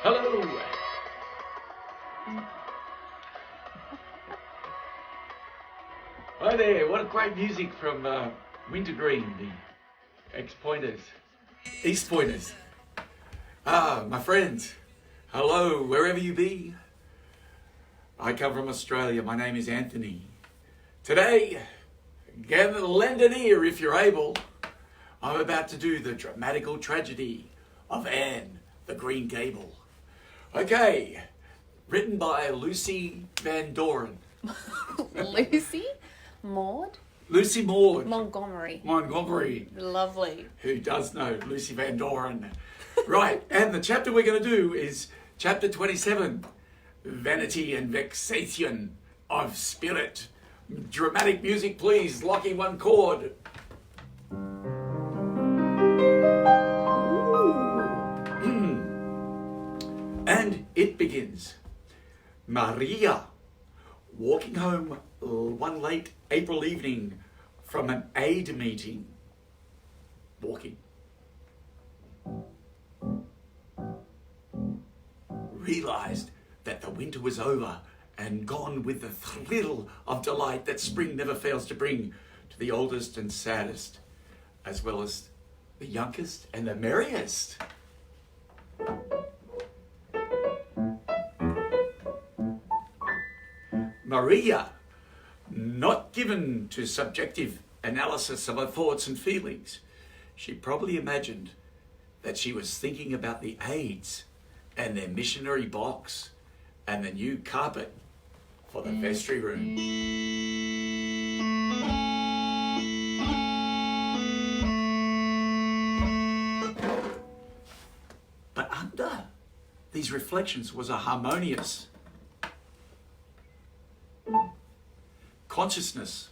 Hello. Hi there. What great music from Wintergreen, the ex-pointers, East Pointers. My friends. Hello, wherever you be. I come from Australia. My name is Anthony. Today, lend an ear if you're able. I'm about to do the dramatical tragedy of Anne, the Green Gable. Okay, written by Lucy Van Doren. Lucy? Maud? Lucy Maud. Montgomery. Lovely. Who does know Lucy Van Doren? Right, and the chapter we're going to do is chapter 27, Vanity and Vexation of Spirit. Dramatic music, please. Locking one chord. And it begins. Marilla, walking home one late April evening from an aid meeting. Walking. Realized that the winter was over and gone with the thrill of delight that spring never fails to bring to the oldest and saddest, as well as the youngest and the merriest. Marilla, not given to subjective analysis of her thoughts and feelings, she probably imagined that she was thinking about the aids and their missionary box and the new carpet for the vestry room. But under these reflections was a harmonious consciousness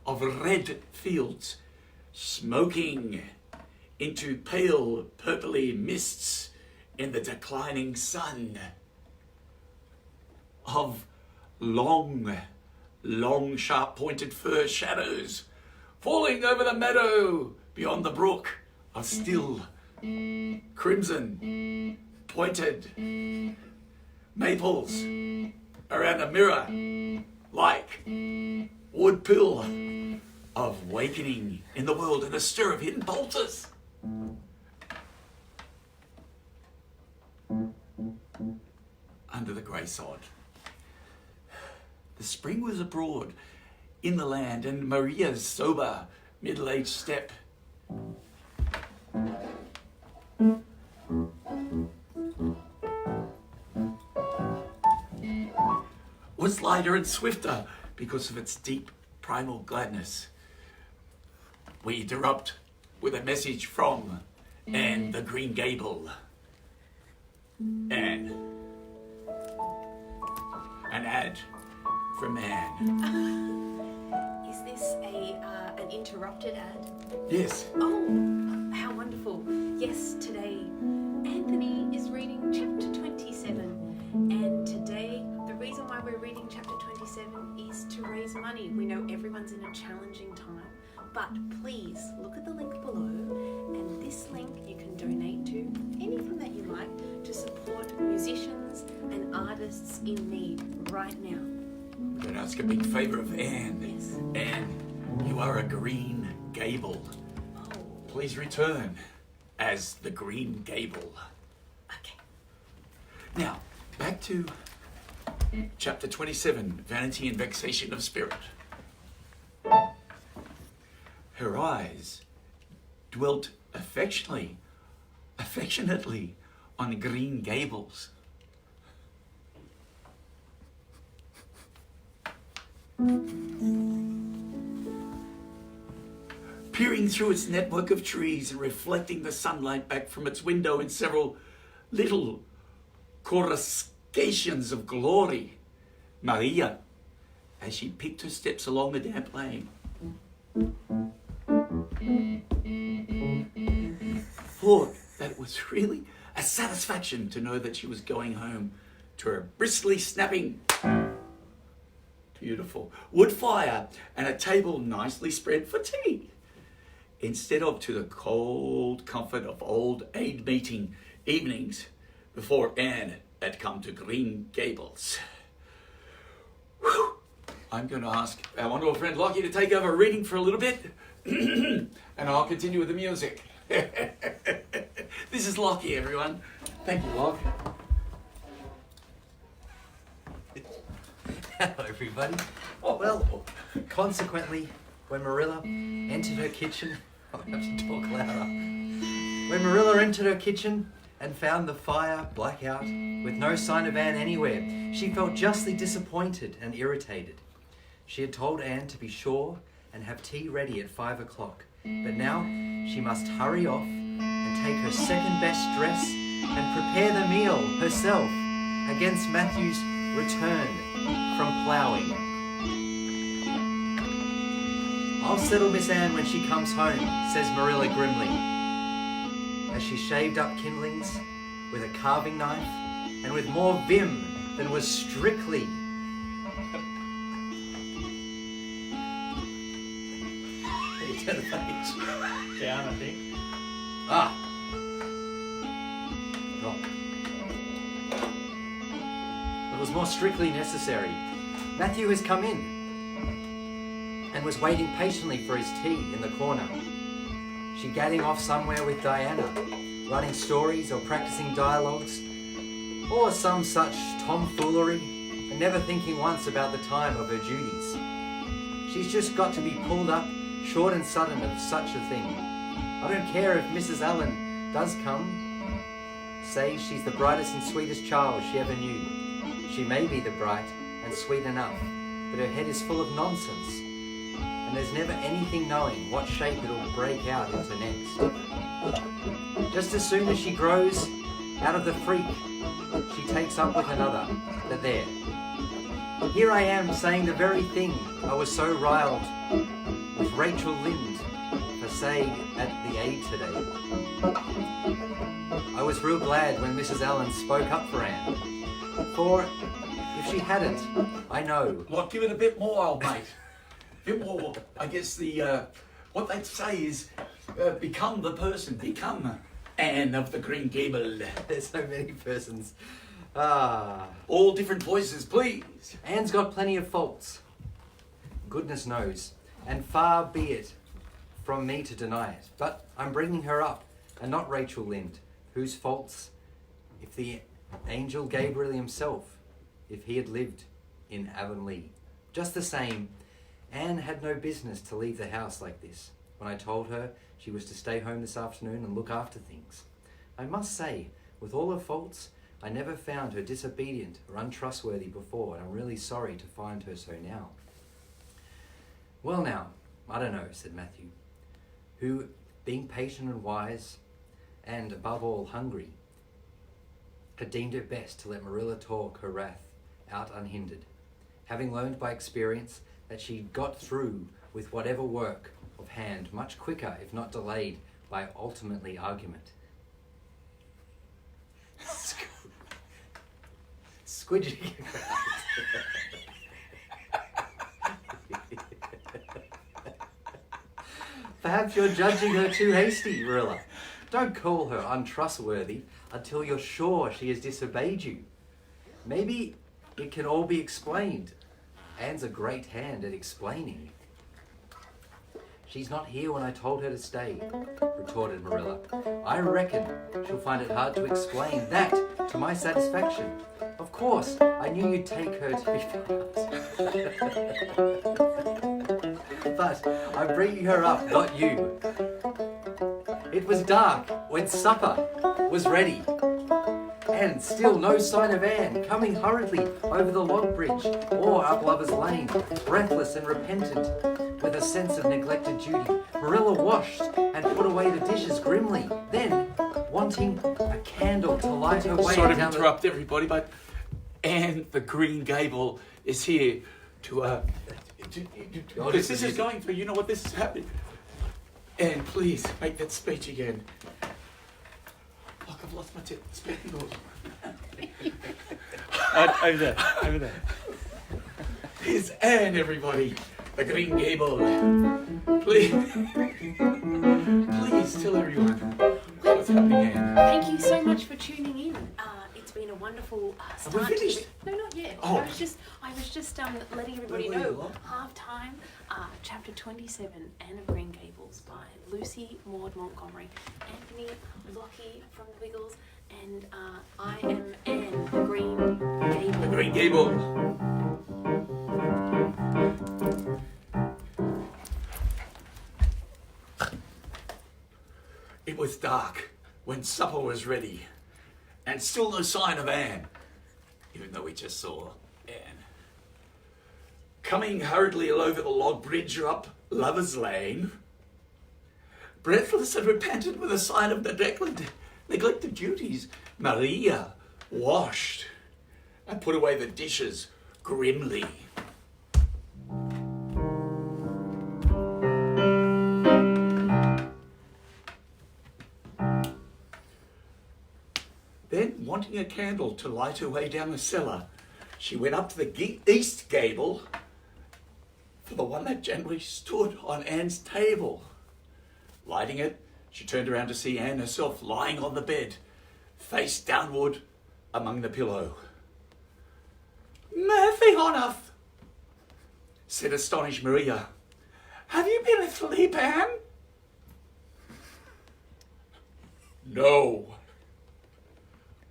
of red fields smoking into pale purpley mists in the declining sun, of long sharp-pointed fir shadows falling over the meadow beyond the brook, of still crimson pointed maples around a mirror like wood pill of wakening in the world and a stir of hidden pulses. Under the grey sod. The spring was abroad in the land, and Maria's sober, middle-aged step was lighter and swifter because of its deep primal gladness. We interrupt with a message from Anne the Green Gable. Anne. An ad from Anne. Is this an interrupted ad? Yes. Oh, how wonderful. Yes, today Anthony is reading chapter 27. And today, the reason why we're reading chapter 27 is to raise money. We know everyone's in a challenging time, but please look at the link below, and this link you can donate to anything that you like to support musicians and artists in need right now. We're going to ask a big favour of Anne. Yes. Anne, you are a Green Gable. Oh. Please return as the Green Gable. Okay. Now, back to chapter 27, Vanity and Vexation of Spirit. Her eyes dwelt affectionately on Green Gables. Peering through its network of trees and reflecting the sunlight back from its window in several little coruscations of glory, Marilla, as she picked her steps along the damp lane, thought that it was really a satisfaction to know that she was going home to her bristly snapping, beautiful wood fire and a table nicely spread for tea, instead of to the cold comfort of old aid meeting evenings before Anne had come to Green Gables. Whew. I'm going to ask our wonderful friend Lockie to take over reading for a little bit, and I'll continue with the music. This is Lockie, everyone. Thank you, Locke. Hello, everybody. Well, consequently, when Marilla entered her kitchen, I'll have to talk louder. When Marilla entered her kitchen and found the fire black out with no sign of Anne anywhere, she felt justly disappointed and irritated. She had told Anne to be sure and have tea ready at 5 o'clock, but now she must hurry off and take her second best dress and prepare the meal herself against Matthew's return from ploughing. "I'll settle Miss Anne when she comes home," says Marilla grimly, as she shaved up kindlings with a carving knife and with more vim than was strictly turn the page. Down, I think. Ah. Oh. It was more strictly necessary. Matthew has come in and was waiting patiently for his tea in the corner. She gadding off somewhere with Diana, running stories or practicing dialogues, or some such tomfoolery, and never thinking once about the time of her duties. She's just got to be pulled up short and sudden of such a thing. I don't care if Mrs. Allen does come. Say she's the brightest and sweetest child she ever knew. She may be the bright and sweet enough, but her head is full of nonsense, and there's never anything knowing what shape it'll break out into next. Just as soon as she grows out of the freak, she takes up with another. But there. Here I am saying the very thing I was so riled with Rachel Lynde for saying at the aid today. I was real glad when Mrs. Allen spoke up for Anne, for if she hadn't, I know. Well, give it a bit more, old mate. A bit more. I guess what they'd say is become the person, become Anne of the Green Gable. There's so many persons. Ah. All different voices, please. Anne's got plenty of faults. Goodness knows. And far be it from me to deny it. But I'm bringing her up, and not Rachel Lynde, whose faults, if the angel Gabriel himself, if he had lived in Avonlea. Just the same, Anne had no business to leave the house like this, when I told her she was to stay home this afternoon and look after things. I must say, with all her faults, I never found her disobedient or untrustworthy before, and I'm really sorry to find her so now. Well now, I don't know, said Matthew, who, being patient and wise, and above all hungry, had deemed it best to let Marilla talk her wrath out unhindered, having learned by experience that she got through with whatever work of hand much quicker, if not delayed, by ultimately argument. Squidgy. Perhaps you're judging her too hasty, Marilla. Don't call her untrustworthy until you're sure she has disobeyed you. Maybe it can all be explained. Anne's a great hand at explaining. She's not here when I told her to stay, retorted Marilla. I reckon she'll find it hard to explain that to my satisfaction. Of course, I knew you'd take her to be fast. But I'm bringing her up, not you. It was dark when supper was ready, and still no sign of Anne, coming hurriedly over the log bridge or up Lover's Lane, breathless and repentant, with a sense of neglected duty. Marilla washed and put away the dishes grimly, then, wanting a candle to light her way Sorry to down interrupt everybody, but Anne the Green Gable is here to because this is going for, you know what, this is happening. Anne, please, make that speech again. Look, I've lost my spectacles. Over there, over there. Here's Anne, everybody. The Green Gable. Please tell everyone what's happening, Anne. Thank you so much for tuning in. wonderful Have we start. finished? No, not yet. Oh. I was just letting everybody Wait, know. what? Half time, chapter 27, Anne of Green Gables by Lucy Maud Montgomery, Anthony Lockie from the Wiggles, and I am Anne Green Gables. The Green Gables. It was dark when supper was ready, and still no sign of Anne, even though we just saw Anne. Coming hurriedly over the log bridge up Lover's Lane, breathless and repentant with a sign of neglected duties, Marilla washed and put away the dishes grimly. Then, wanting a candle to light her way down the cellar, she went up to the east gable for the one that generally stood on Anne's table. Lighting it, she turned around to see Anne herself lying on the bed, face downward among the pillow. "Murphy on us," said astonished Maria. "Have you been asleep, Anne?" "No,"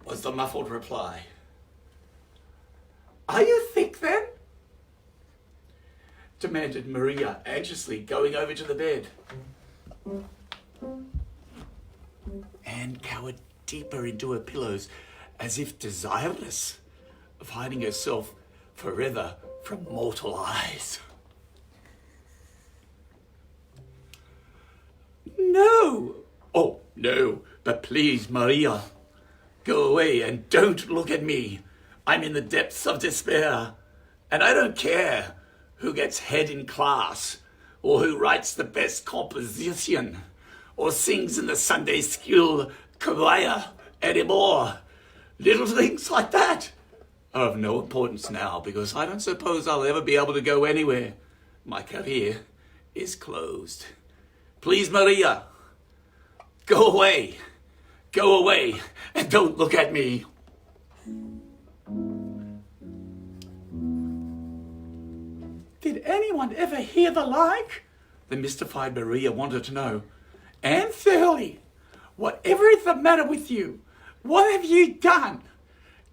was the muffled reply. "Are you thick then?" demanded Maria anxiously, going over to the bed. Anne cowered deeper into her pillows, as if desirous of hiding herself forever from mortal eyes. "No! Oh, no, but please, Maria, go away and don't look at me. I'm in the depths of despair, and I don't care who gets head in class, or who writes the best composition, or sings in the Sunday school choir anymore. Little things like that are of no importance now, because I don't suppose I'll ever be able to go anywhere. My career is closed. Please, Maria, go away, and don't look at me." "Did anyone ever hear the like?" the mystified Maria wanted to know. "Anne Thurley, whatever is the matter with you? What have you done?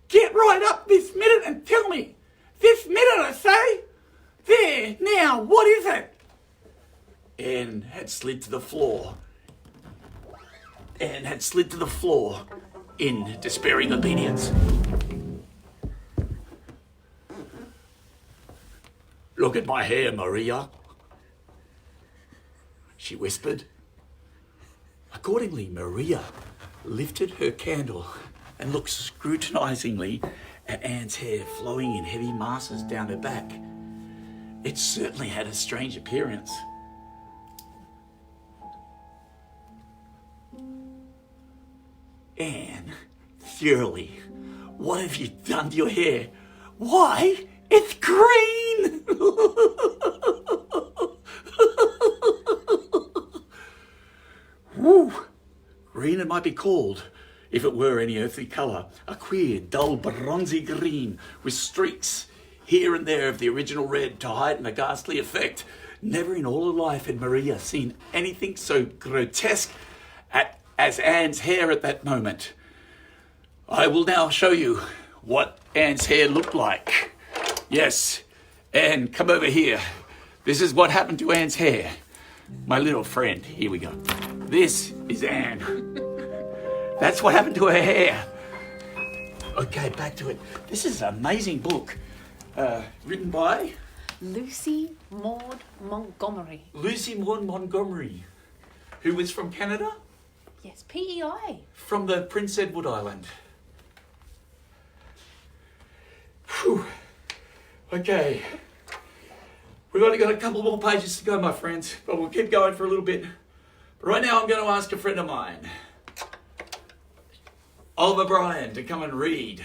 Get right up this minute and tell me. This minute, I say. There, now, what is it?" Anne had slid to the floor in despairing obedience. "Look at my hair, Maria," she whispered. Accordingly, Maria lifted her candle and looked scrutinizingly at Anne's hair flowing in heavy masses down her back. It certainly had a strange appearance. "Anne, Thurley, what have you done to your hair? Why, it's green!" Woo! Green it might be called, if it were any earthly colour. A queer, dull, bronzy green, with streaks here and there of the original red to heighten a ghastly effect. Never in all her life had Maria seen anything so grotesque as Anne's hair at that moment. I will now show you what Anne's hair looked like. Yes, Anne, come over here. This is what happened to Anne's hair. My little friend, here we go. This is Anne. That's what happened to her hair. Okay, back to it. This is an amazing book. Written by Lucy Maud Montgomery. Lucy Maud Montgomery, who was from Canada, Yes, PEI. from the Prince Edward Island. Whew. Okay. We've only got a couple more pages to go, my friends, but we'll keep going for a little bit. But right now I'm going to ask a friend of mine, Oliver Bryan, to come and read.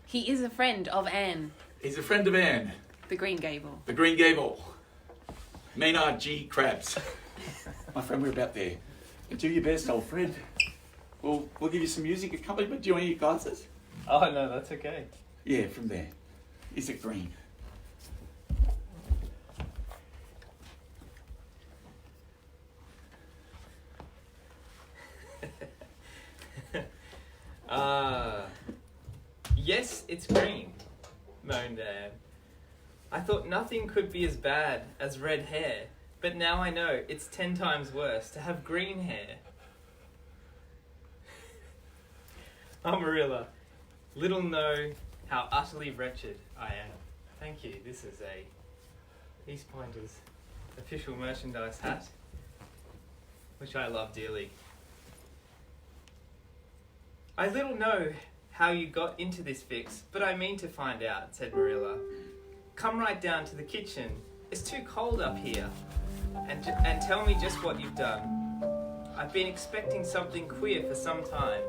He is a friend of Anne, He's a friend of Anne, the Green Gable. the Green Gable, Maynard G. Krabs. my friend, we're about there. Do your best, old friend. We'll give you some music accompaniment. Do you want your glasses? Oh, no, that's okay. Yeah, from there. Is it green? Yes, it's green, moaned Anne. I thought nothing could be as bad as red hair, but now I know it's 10 times worse to have green hair. Oh, Marilla, little know how utterly wretched I am. Thank you. This is a East Pointers official merchandise hat, which I love dearly. I little know how you got into this fix, but I mean to find out, said Marilla. Come right down to the kitchen. It's too cold up here. And tell me just what you've done. I've been expecting something queer for some time.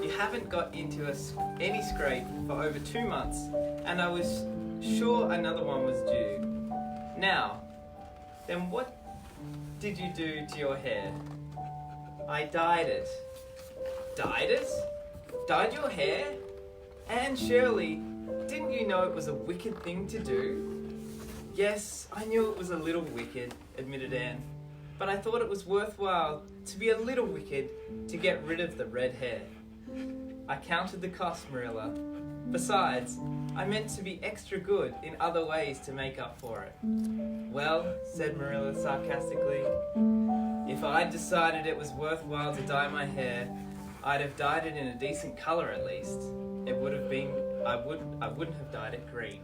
You haven't got into any scrape for over 2 months, and I was sure another one was due. Now, then what did you do to your hair? I dyed it. Dyed it? Dyed your hair? Anne Shirley, didn't you know it was a wicked thing to do? Yes, I knew it was a little wicked, admitted Anne, but I thought it was worthwhile to be a little wicked to get rid of the red hair. I counted the cost, Marilla. Besides, I meant to be extra good in other ways to make up for it. Well, said Marilla sarcastically, if I'd decided it was worthwhile to dye my hair, I'd have dyed it in a decent colour at least. It would have been, I wouldn't have dyed it green.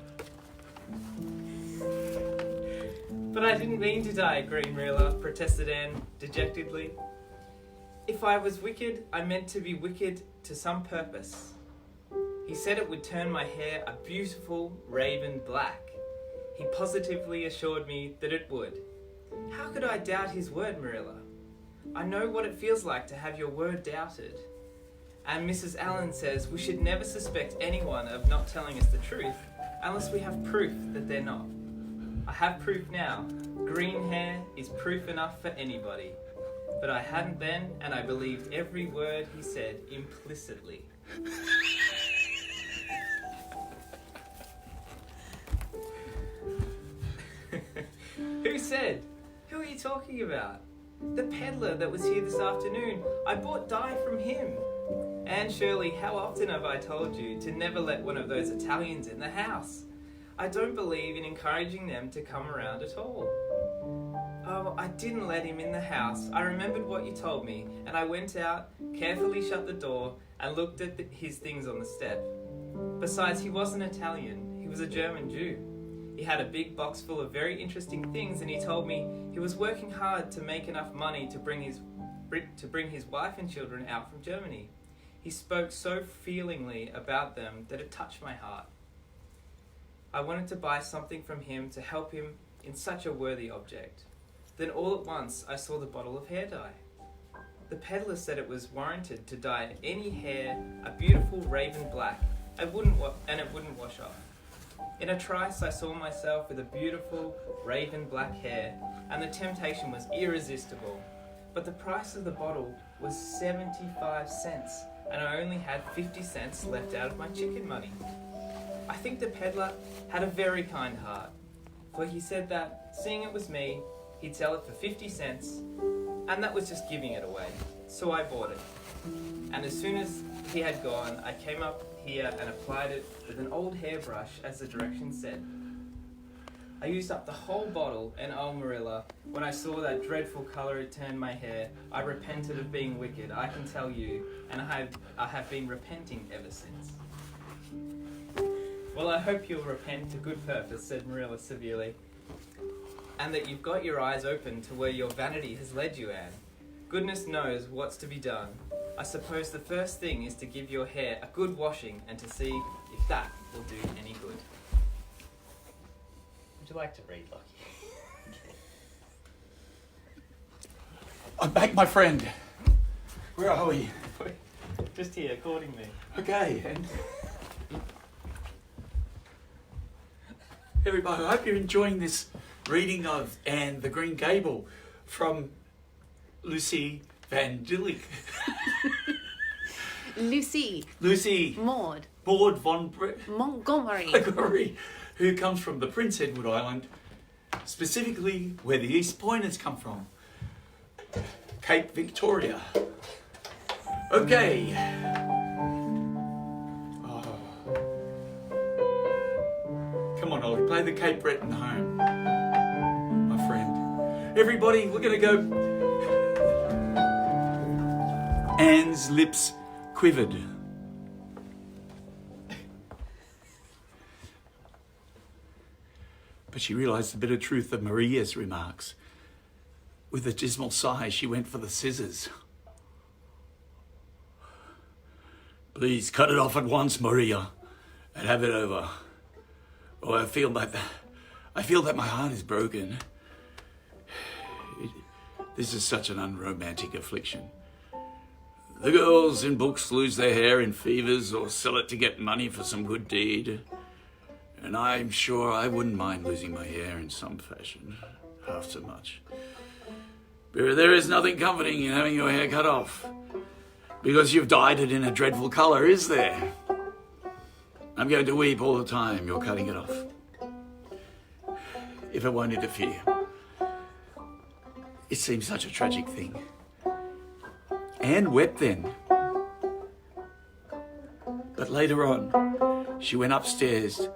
But I didn't mean to dye it green, Marilla, protested Anne dejectedly. If I was wicked, I meant to be wicked to some purpose. He said it would turn my hair a beautiful raven black. He positively assured me that it would. How could I doubt his word, Marilla? I know what it feels like to have your word doubted. And Mrs. Allen says we should never suspect anyone of not telling us the truth unless we have proof that they're not. I have proof now. Green hair is proof enough for anybody. But I hadn't then, and I believed every word he said implicitly. Who said? Who are you talking about? The peddler that was here this afternoon. I bought dye from him. Anne Shirley, how often have I told you to never let one of those Italians in the house? I don't believe in encouraging them to come around at all. Oh, I didn't let him in the house. I remembered what you told me, and I went out, carefully shut the door, and looked at his things on the step. Besides, he wasn't Italian. He was a German Jew. He had a big box full of very interesting things, and he told me he was working hard to make enough money to bring his wife and children out from Germany. He spoke so feelingly about them that it touched my heart. I wanted to buy something from him to help him in such a worthy object. Then all at once I saw the bottle of hair dye. The peddler said it was warranted to dye any hair a beautiful raven black and it wouldn't wash off. In a trice I saw myself with a beautiful raven black hair, and the temptation was irresistible. But the price of the bottle was 75 cents, and I only had 50 cents left out of my chicken money. I think the peddler had a very kind heart, for he said that, seeing it was me, he'd sell it for 50 cents, and that was just giving it away. So I bought it. And as soon as he had gone, I came up here and applied it with an old hairbrush as the directions said. I used up the whole bottle, and oh Marilla, when I saw that dreadful colour it turned my hair, I repented of being wicked, I can tell you, and I have been repenting ever since. Well, I hope you'll repent to good purpose, said Marilla severely, and that you've got your eyes open to where your vanity has led you, Anne. Goodness knows what's to be done. I suppose the first thing is to give your hair a good washing and to see if that will do any good. Would you like to read, Lockie? I'm back, my friend. Where are we? Just here, courting me. Okay. And everybody, I hope you're enjoying this reading of Anne the Green Gable from Lucy Vanity. Lucy Maud von Montgomery, who comes from the Prince Edward Island, specifically where the East Pointers come from, Cape Victoria. Okay. Oh. Come on, Ollie, play the Cape Breton home, my friend. Everybody, we're going to go. Anne's lips quivered. But she realised the bitter truth of Maria's remarks. With a dismal sigh, she went for the scissors. Please cut it off at once, Maria, and have it over. Oh, I feel that my heart is broken. This is such an unromantic affliction. The girls in books lose their hair in fevers or sell it to get money for some good deed. And I'm sure I wouldn't mind losing my hair in some fashion, half so much. But there is nothing comforting in having your hair cut off, because you've dyed it in a dreadful colour, is there? I'm going to weep all the time you're cutting it off, if it won't interfere. It seems such a tragic thing. Anne wept then. But later on, she went upstairs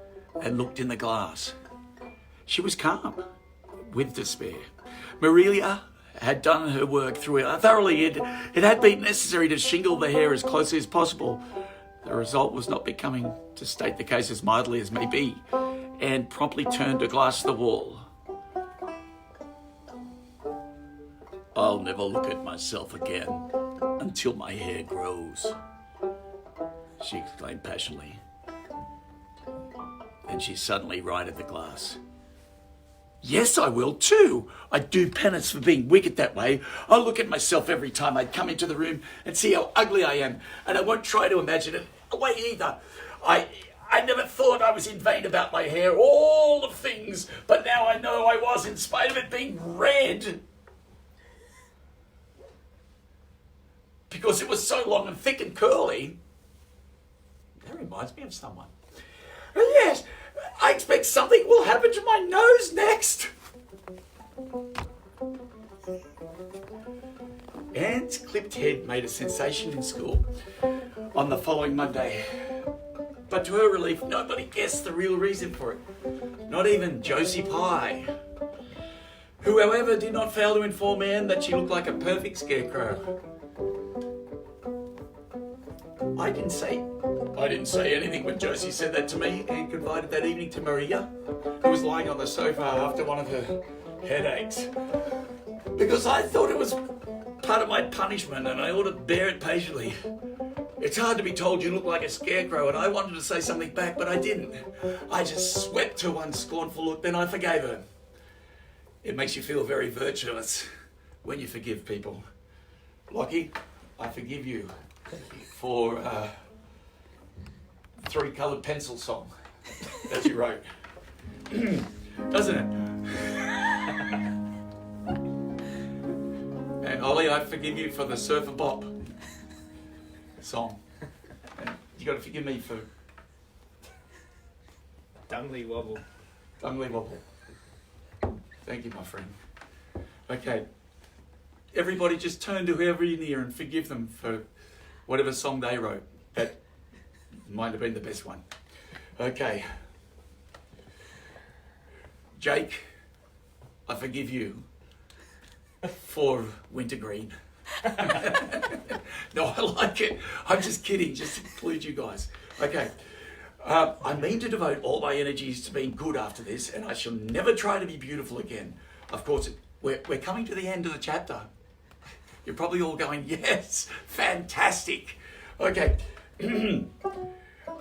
and looked in the glass. She was calm, with despair. Marilla had done her work through it thoroughly. It had been necessary to shingle the hair as closely as possible. The result was not becoming, to state the case as mildly as may be. Anne promptly turned a glass to the wall. I'll never look at myself again until my hair grows, she exclaimed passionately. Then she suddenly righted the glass. Yes, I will too. I'd do penance for being wicked that way. I'll look at myself every time I come into the room and see how ugly I am, and I won't try to imagine it away either. I never thought I was in vain about my hair, all the things, but now I know I was, in spite of it being red. Because it was so long and thick and curly. That reminds me of someone. Yes, I expect something will happen to my nose next. Anne's clipped head made a sensation in school on the following Monday. But to her relief, nobody guessed the real reason for it. Not even Josie Pye, who, however, did not fail to inform Anne that she looked like a perfect scarecrow. I didn't say anything when Josie said that to me, and confided that evening to Maria, who was lying on the sofa after one of her headaches. Because I thought it was part of my punishment and I ought to bear it patiently. It's hard to be told you look like a scarecrow, and I wanted to say something back, but I didn't. I just swept her one scornful look, then I forgave her. It makes you feel very virtuous when you forgive people. Lockie, I forgive you for three-coloured pencil song that you wrote. Doesn't it? And Ollie, I forgive you for the Surfer Bop song. And you got to forgive me for Dungly Wobble. Dungly Wobble. Thank you, my friend. Okay. Everybody just turn to whoever you're near and forgive them for whatever song they wrote. That might have been the best one. Okay. Jake, I forgive you for Wintergreen. No, I like it. I'm just kidding, just to include you guys. Okay. I mean to devote all my energies to being good after this, and I shall never try to be beautiful again. Of course, we're coming to the end of the chapter. You're probably all going, yes, fantastic. Okay.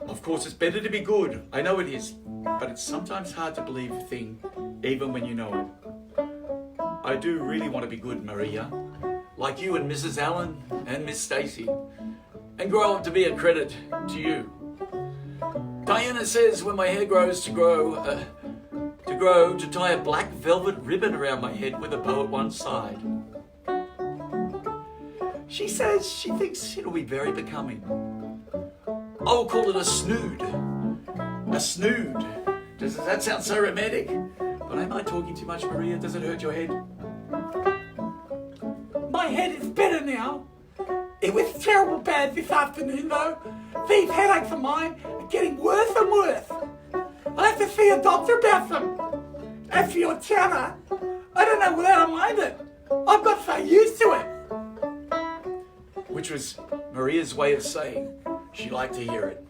Of course, it's better to be good. I know it is. But it's sometimes hard to believe a thing, even when you know it. I do really want to be good, Maria. Like you and Mrs. Allen and Miss Stacy. And grow up to be a credit to you. Diana says when my hair grows to grow grow to tie a black velvet ribbon around my head with a bow at one side. She says she thinks it'll be very becoming. I will call it a snood. A snood. Does that sound so romantic? But am I talking too much, Maria? Does it hurt your head? My head is better now. It was terrible bad this afternoon though. These headaches of mine are getting worse and worse. I'll have to see a doctor about them. As for your chatter, I don't know where to mind it. I've got so used to it. Which was Maria's way of saying she liked to hear it.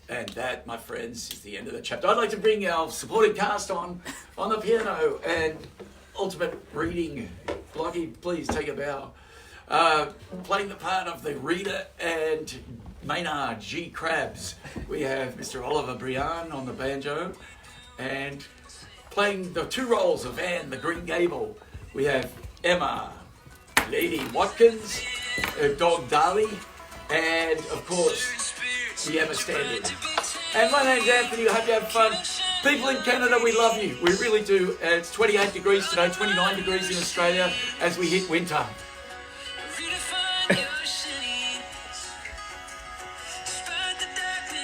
And that, my friends, is the end of the chapter. I'd like to bring our supporting cast on the piano and ultimate reading. Lockie, please take a bow. Playing the part of the reader and Maynard G. Krabs, we have Mr. Oliver Brian on the banjo, and playing the two roles of Anne, the Green Gable, we have Emma, Lady Watkins, her dog Darlie, and of course, the Emma Standard. And my name's Anthony, I hope you have fun. People in Canada, we love you, we really do. It's 28 degrees today, 29 degrees in Australia as we hit winter.